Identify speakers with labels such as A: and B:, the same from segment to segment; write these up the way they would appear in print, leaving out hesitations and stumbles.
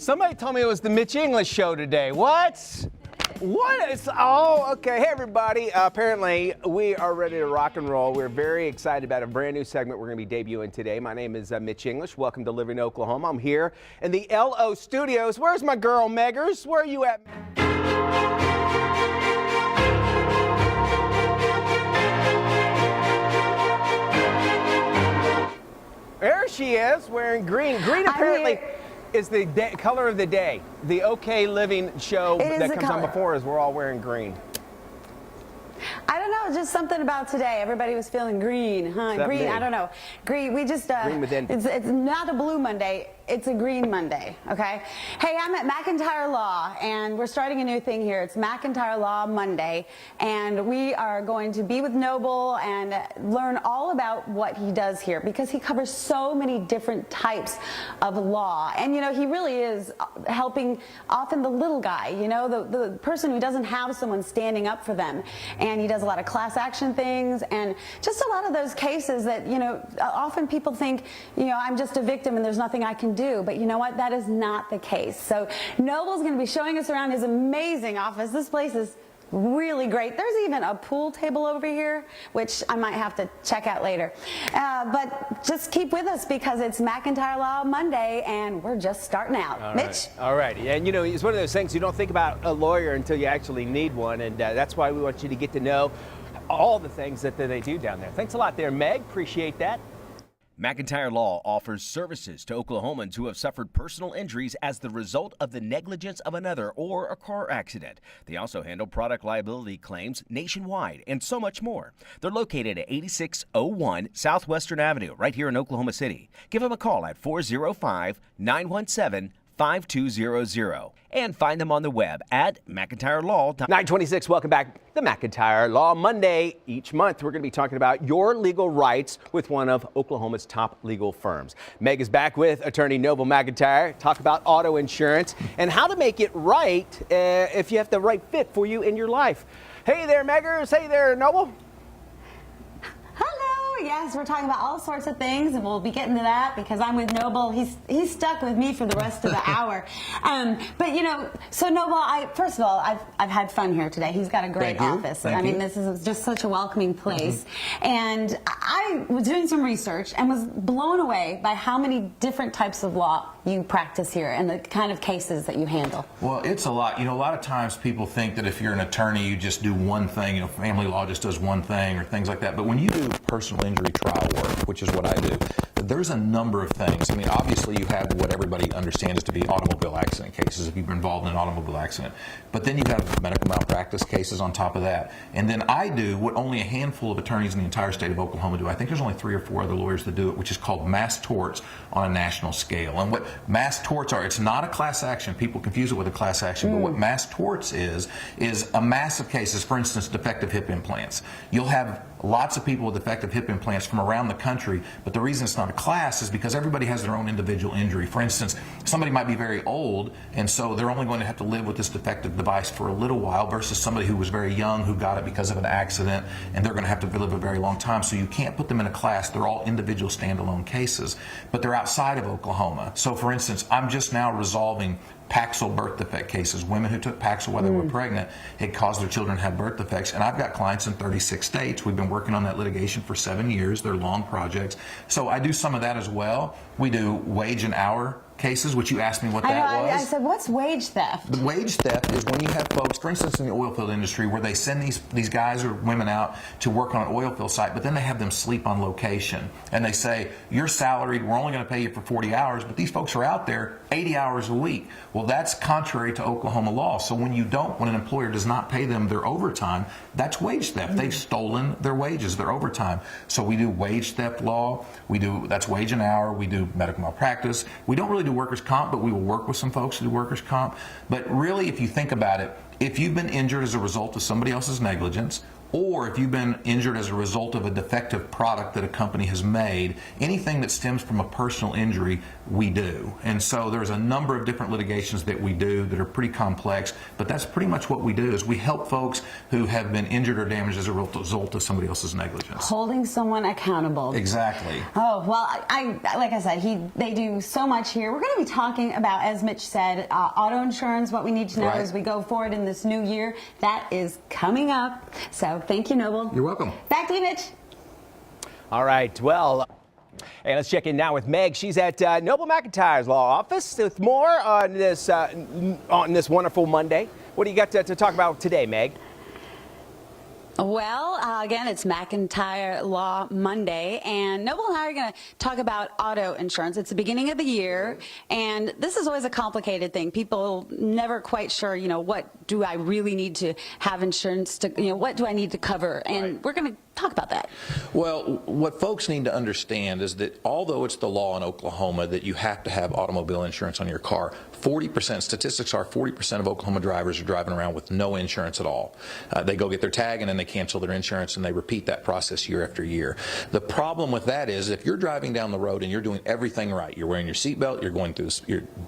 A: Somebody told me it was the Mitch English show today. What? What? Oh, okay. Hey, everybody. Apparently, we are ready to rock and roll. We're very excited about a brand new segment we're going to be debuting today. My name is Mitch English. Welcome to Living in Oklahoma. I'm here in the LO studios. Where's my girl, Meggers? Where are you at? There she is, wearing green. Green apparently is the color of the day. The OK Living show that comes on before us, we're all wearing green.
B: I don't know, just something about today. Everybody was feeling green, huh? Green, I don't know. Green, we just,
A: green with envy.
B: It's not a blue Monday, it's a green Monday, okay? Hey, I'm at McIntyre Law, and we're starting a new thing here. It's McIntyre Law Monday, and we are going to be with Noble and learn all about what he does here, because he covers so many different types of law. And, you know, he really is helping often the little guy, you know, the person who doesn't have someone standing up for them. And he does a lot of class action things and just a lot of those cases that, you know, often people think, you know, I'm just a victim and there's nothing I can do. But you know what? That is not the case. So Noble's going to be showing us around his amazing office. This place is really great. There's even a pool table over here, which I might have to check out later. But just keep with us because it's McIntyre Law Monday and we're just starting out.
A: All
B: Mitch?
A: Right. All right. And you know, it's one of those things you don't think about a lawyer until you actually need one. And that's why we want you to get to know all the things that they do down there. Thanks a lot there, Meg. Appreciate that.
C: McIntyre Law offers services to Oklahomans who have suffered personal injuries as the result of the negligence of another or a car accident. They also handle product liability claims nationwide and so much more. They're located at 8601 Southwestern Avenue right here in Oklahoma City. Give them a call at 405-917-5200 and find them on the web at McIntyreLaw.
A: 926, welcome back. The McIntyre Law Monday. Each month, we're going to be talking about your legal rights with one of Oklahoma's top legal firms. Meg is back with attorney Noble McIntyre. Talk about auto insurance and how to make it right if you have the right fit for you in your life. Hey there, Meggers. Hey there, Noble.
B: Yes, we're talking about all sorts of things, and we'll be getting to that because I'm with Noble. He's stuck with me for the rest of the hour. But you know, so Noble, first of all, I've had fun here today. He's got a great office. I mean, this is just such a welcoming place. And I was doing some research and was blown away by how many different types of law you practice here and the kind of cases that you handle.
D: Well, it's a lot. You know, a lot of times people think that if you're an attorney, you just do one thing. You know, family law just does one thing or things like that. But when you do personal injury trial work, which is what I do, there's a number of things. I mean, obviously you have what everybody understands to be automobile accident cases if you've been involved in an automobile accident. But then you have medical malpractice cases on top of that. And then I do what only a handful of attorneys in the entire state of Oklahoma do. I think there's only 3 or 4 other lawyers that do it, which is called mass torts on a national scale. And what mass torts are, it's not a class action. People confuse it with a class action. But what mass torts is a mass of cases. For instance, defective hip implants. You'll have lots of people with defective hip implants from around the country, but the reason it's not a class is because everybody has their own individual injury. For instance, somebody might be very old, and so they're only going to have to live with this defective device for a little while versus somebody who was very young who got it because of an accident, and they're going to have to live a very long time. So you can't put them in a class. They're all individual standalone cases, but they're outside of Oklahoma. So for instance, I'm just now resolving Paxil birth defect cases. Women who took Paxil while they were pregnant, it caused their children to have birth defects. And I've got clients in 36 states. We've been working on that litigation for 7 years. They're long projects. So I do some of that as well. We do wage and hour cases, which you asked me what that was.
B: I said, what's wage theft?
D: The wage theft is when you have folks, for instance, in the oil field industry, where they send these guys or women out to work on an oil field site, but then they have them sleep on location. And they say, you're salaried, we're only going to pay you for 40 hours, but these folks are out there 80 hours a week. Well, that's contrary to Oklahoma law. So when an employer does not pay them their overtime, that's wage theft. They've stolen their wages, their overtime. So we do wage theft law. That's wage and hour. We do medical malpractice. We don't really do workers' comp, but we will work with some folks who do workers' comp. But really, if you think about it, if you've been injured as a result of somebody else's negligence, or if you've been injured as a result of a defective product that a company has made, anything that stems from a personal injury, we do. And so there's a number of different litigations that we do that are pretty complex, but that's pretty much what we do, is we help folks who have been injured or damaged as a result of somebody else's negligence.
B: Holding someone accountable.
D: Exactly.
B: Oh, well, like I said, they do so much here. We're going to be talking about, as Mitch said, auto insurance, what we need to know as we go forward in this new year. That is coming up. So thank you, Noble.
D: You're welcome.
B: Back to you, Mitch.
A: All right, well, hey, let's check in now with Meg. She's at Noble McIntyre's law office with more on this wonderful Monday. What do you got to talk about today, Meg?
B: Well, again, it's McIntyre Law Monday, and Noble and I are going to talk about auto insurance. It's the beginning of the year, and this is always a complicated thing. People never quite sure, what do I really need to have insurance to, what do I need to cover? And we're going to talk about that.
D: Well, what folks need to understand is that although it's the law in Oklahoma that you have to have automobile insurance on your car, 40%, statistics are 40% of Oklahoma drivers are driving around with no insurance at all. They go get their tag and then they cancel their insurance, and they repeat that process year after year. The problem with that is if you're driving down the road and you're doing everything right, you're wearing your seatbelt, you're going through,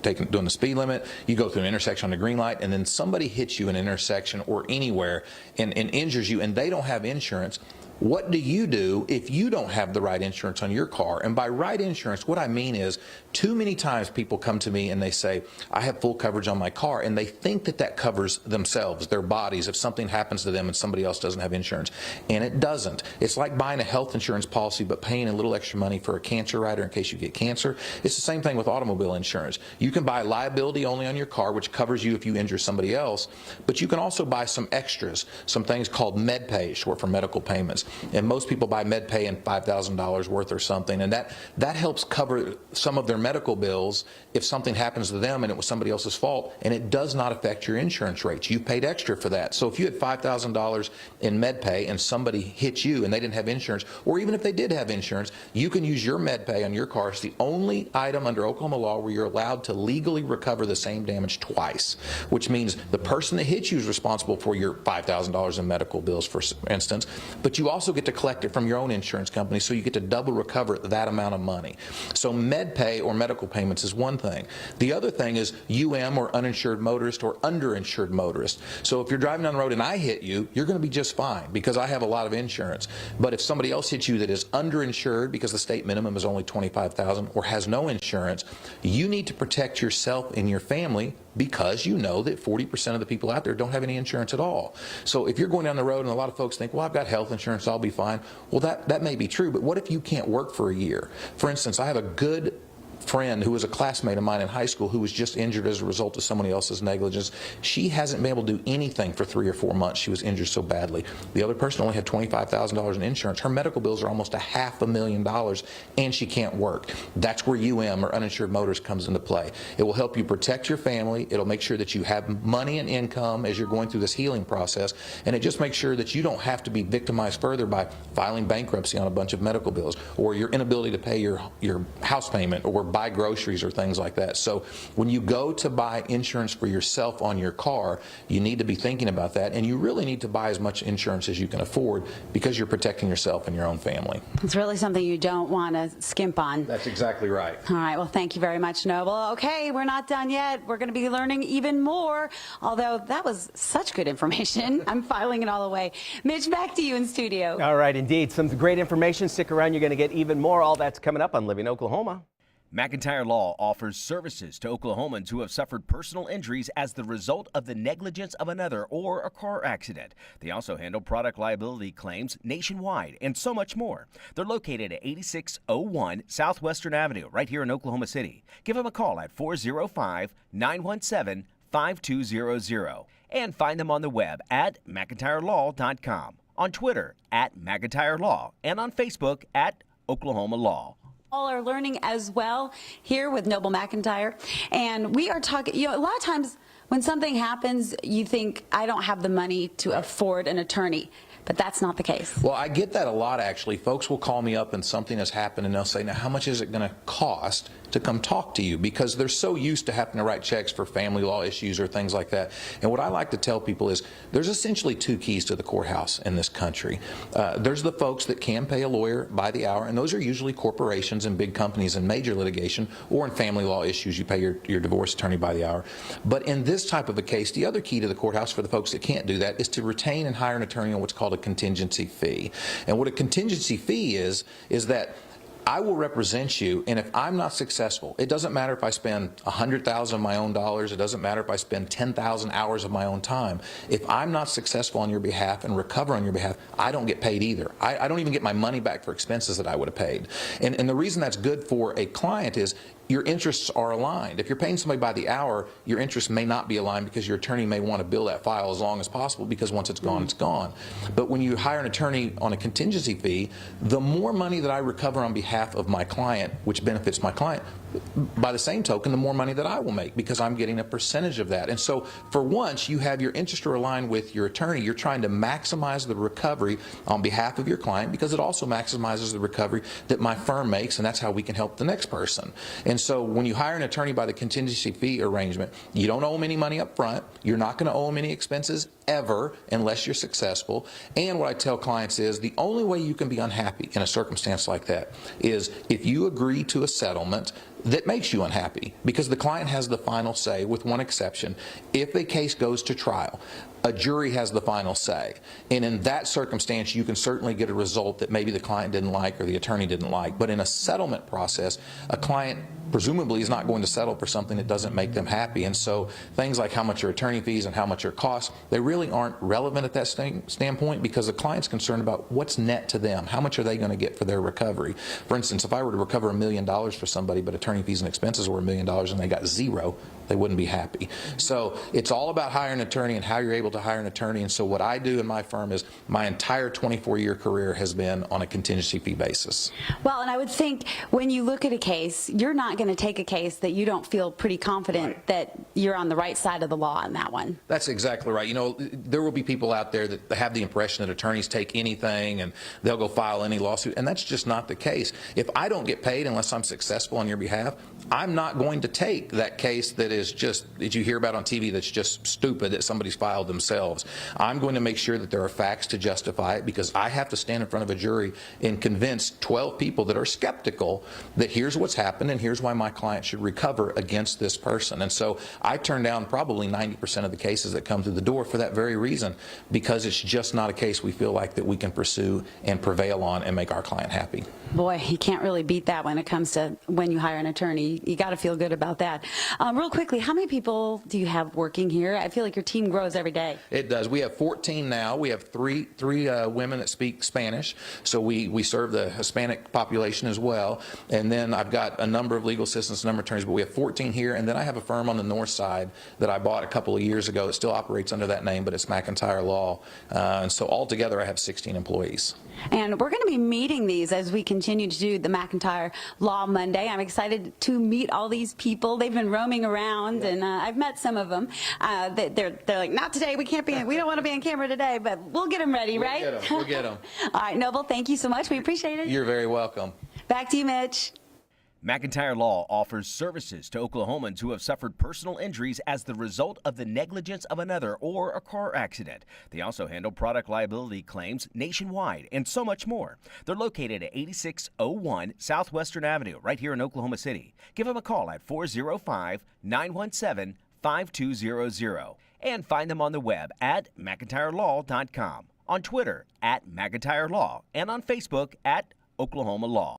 D: doing the speed limit, you go through an intersection on the green light, and then somebody hits you in an intersection or anywhere and injures you, and they don't have insurance. What do you do if you don't have the right insurance on your car? And by right insurance, what I mean is, too many times people come to me and they say, I have full coverage on my car, and they think that that covers themselves, their bodies, if something happens to them and somebody else doesn't have insurance. And it doesn't. It's like buying a health insurance policy but paying a little extra money for a cancer rider in case you get cancer. It's the same thing with automobile insurance. You can buy liability only on your car, which covers you if you injure somebody else, but you can also buy some extras, some things called MedPay, short for medical payments. And most people buy MedPay in $5,000 worth or something, and that helps cover some of their medical bills if something happens to them and it was somebody else's fault, and it does not affect your insurance rates. You paid extra for that. So if you had $5,000 in MedPay and somebody hit you and they didn't have insurance, or even if they did have insurance, you can use your MedPay on your car. It's the only item under Oklahoma law where you're allowed to legally recover the same damage twice, which means the person that hit you is responsible for your $5,000 in medical bills, for instance, but you also get to collect it from your own insurance company, so you get to double recover that amount of money. So MedPay or medical payments is one thing. The other thing is UM, or uninsured motorist, or underinsured motorist. So if you're driving down the road and I hit you, you're going to be just fine because I have a lot of insurance. But if somebody else hits you that is underinsured because the state minimum is only $25,000 or has no insurance, you need to protect yourself and your family, because you know that 40% of the people out there don't have any insurance at all. So if you're going down the road and a lot of folks think, well, I've got health insurance, I'll be fine. Well, that may be true, but what if you can't work for a year? For instance, I have a good friend who was a classmate of mine in high school who was just injured as a result of somebody else's negligence. She hasn't been able to do anything for 3 or 4 months. She was injured so badly. The other person only had $25,000 in insurance. Her medical bills are almost $500,000, and she can't work. That's where UM, or uninsured motorist, comes into play. It will help you protect your family. It'll make sure that you have money and income as you're going through this healing process, and it just makes sure that you don't have to be victimized further by filing bankruptcy on a bunch of medical bills, or your inability to pay your house payment, or buy groceries or things like that. So when you go to buy insurance for yourself on your car, you need to be thinking about that, and you really need to buy as much insurance as you can afford, because you're protecting yourself and your own family.
B: It's really something you don't want to skimp on.
D: That's exactly right.
B: All right, well, thank you very much, Noble. Okay, we're not done yet. We're going to be learning even more, although that was such good information. I'm filing it all away. Mitch, back to you in studio.
A: All right, indeed. Some great information. Stick around. You're going to get even more. All that's coming up on Living Oklahoma.
C: McIntyre Law offers services to Oklahomans who have suffered personal injuries as the result of the negligence of another or a car accident. They also handle product liability claims nationwide and so much more. They're located at 8601 Southwestern Avenue, right here in Oklahoma City. Give them a call at 405-917-5200 and find them on the web at McIntyreLaw.com, on Twitter at McIntyre Law, and on Facebook at Oklahoma Law.
B: All are learning as well here with Noble McIntyre, and we are talking, a lot of times when something happens, you think, I don't have the money to afford an attorney. but that's not the case.
D: Well, I get that a lot, actually. Folks will call me up and something has happened, and they'll say, now, how much is it going to cost to come talk to you? Because they're so used to having to write checks for family law issues or things like that. And what I like to tell people is there's essentially two keys to the courthouse in this country. There's the folks that can pay a lawyer by the hour, and those are usually corporations and big companies in major litigation, or in family law issues, you pay your divorce attorney by the hour. But in this type of a case, the other key to the courthouse for the folks that can't do that is to retain and hire an attorney on what's called a contingency fee. And what a contingency fee is that I will represent you, and if I'm not successful, it doesn't matter if I spend $100,000 of my own dollars, it doesn't matter if I spend 10,000 hours of my own time. If I'm not successful on your behalf and recover on your behalf, I don't get paid either. I don't even get my money back for expenses that I would have paid. And the reason that's good for a client is your interests are aligned. If you're paying somebody by the hour, your interests may not be aligned because your attorney may want to bill that file as long as possible, because once it's gone, it's gone. But when you hire an attorney on a contingency fee, the more money that I recover on behalf of my client, which benefits my client, by the same token, the more money that I will make, because I'm getting a percentage of that. And so for once you have your interests are aligned with your attorney, you're trying to maximize the recovery on behalf of your client, because it also maximizes the recovery that my firm makes, and that's how we can help the next person. And so when you hire an attorney by the contingency fee arrangement, you don't owe them any money up front. You're not going to owe them any expenses ever unless you're successful. And what I tell clients is the only way you can be unhappy in a circumstance like that is if you agree to a settlement that makes you unhappy, because the client has the final say, with one exception. If a case goes to trial, a jury has the final say. And in that circumstance, you can certainly get a result that maybe the client didn't like or the attorney didn't like. But in a settlement process, a client presumably is not going to settle for something that doesn't make them happy. And so things like how much are attorney fees and how much are costs, they really aren't relevant at that standpoint, because the client's concerned about what's net to them. How much are they going to get for their recovery? For instance, if I were to recover $1 million for somebody, but attorney fees and expenses were $1 million and they got zero, they wouldn't be happy. So it's all about hiring an attorney and how you're able to hire an attorney. And so what I do in my firm is my entire 24-year career has been on a contingency fee basis.
B: Well, and I would think when you look at a case, you're not going to take a case that you don't feel pretty confident that you're on the right side of the law on that one.
D: That's exactly right. You know, there will be people out there that have the impression that attorneys take anything and they'll go file any lawsuit, and that's just not the case. If I don't get paid unless I'm successful on your behalf, I'm not going to take that case that is just, that you hear about on TV, that's just stupid, that somebody's filed themselves. I'm going to make sure that there are facts to justify it, because I have to stand in front of a jury and convince 12 people that are skeptical that here's what's happened and here's why my client should recover against this person. And so I turn down probably 90% of the cases that come through the door for that very reason, because it's just not a case we feel like that we can pursue and prevail on and make our client happy.
B: Boy, you can't really beat that when it comes to when you hire an attorney. You got to feel good about that. Real quickly, how many people do you have working here? I feel like your team grows every day.
D: It does. We have 14 now. We have three women that speak Spanish, so we serve the Hispanic population as well. And then I've got a number of legal assistants, a number of attorneys, but we have 14 here. And then I have a firm on the north side that I bought a couple of years ago that still operates under that name, but it's McIntyre Law. And so altogether I have 16 employees.
B: And we're going to be meeting these as we continue to do the McIntyre Law Monday. I'm excited to meet all these people. They've been roaming around, and I've met some of them. They're like, not today. We don't want to be on camera today, but we'll get them ready, right?
D: We'll get them.
B: All right, Noble, thank you so much. We appreciate it.
D: You're very welcome.
B: Back to you, Mitch.
C: McIntyre Law offers services to Oklahomans who have suffered personal injuries as the result of the negligence of another or a car accident. They also handle product liability claims nationwide and so much more. They're located at 8601 Southwestern Avenue right here in Oklahoma City. Give them a call at 405-917-5200 and find them on the web at McIntyreLaw.com, on Twitter at McIntyre Law, and on Facebook at Oklahoma Law.